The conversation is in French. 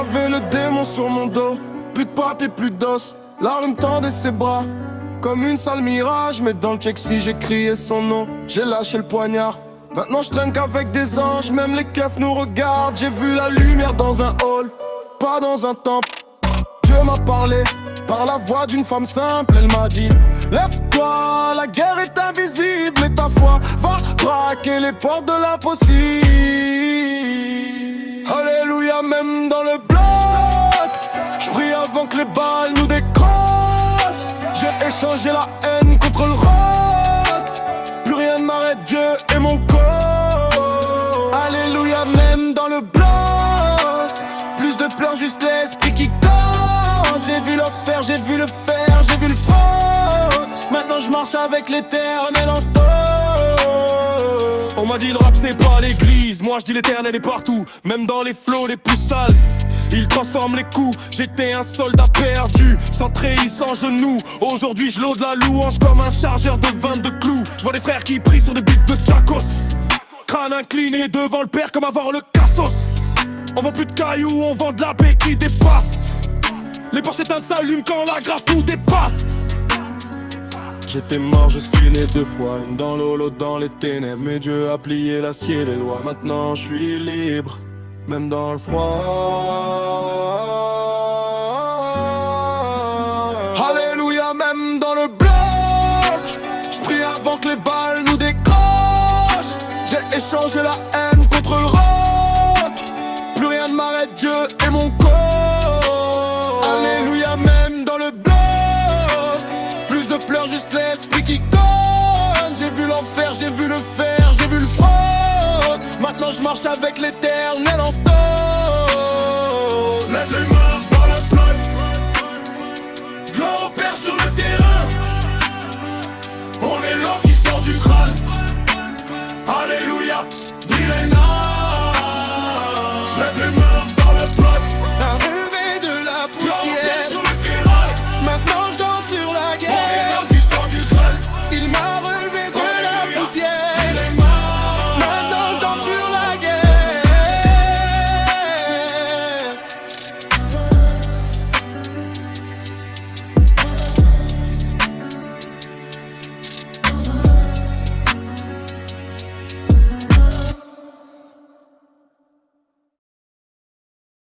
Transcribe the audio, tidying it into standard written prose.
J'avais le démon sur mon dos, plus de papier, plus d'os. La rue me tendait ses bras, comme une sale mirage. Mais dans le check si j'ai crié son nom, j'ai lâché le poignard. Maintenant je traîne qu'avec des anges, même les keufs nous regardent. J'ai vu la lumière dans un hall, pas dans un temple. Dieu m'a parlé, par la voix d'une femme simple. Elle m'a dit, lève-toi, la guerre est invisible. Et ta foi va braquer les portes de l'impossible. Alléluia, même dans le bloc, j'prie avant que les balles nous décrochent. J'ai échangé la haine contre le rock. Plus rien ne m'arrête, Dieu est mon corps. Alléluia, même dans le bloc, plus de pleurs, juste l'esprit qui compte. J'ai vu le faire, j'ai vu le faire, j'ai vu le faux. Maintenant je marche avec l'éternel en stop. On m'a dit le rap c'est pas l'église, moi je dis l'éternel est partout. Même dans les flots les plus sales, il transforme les coups. J'étais un soldat perdu, sans treillis, sans genoux. Aujourd'hui je l'ode la louange comme un chargeur de 22 clous. Je vois des frères qui prient sur des beats de tacos, crâne incliné devant le père comme avoir le cassos. On vend plus de cailloux, on vend de la paix qui dépasse. Les porches éteintes s'allument quand la grâce nous dépasse. J'étais mort, je suis né deux fois, une dans l'eau, l'autre dans les ténèbres. Mais Dieu a plié l'acier et les lois, maintenant je suis libre, même dans le froid. Alléluia, même dans le bloc, j'prie avant que les balles nous décrochent. J'ai échangé la haine contre le rock.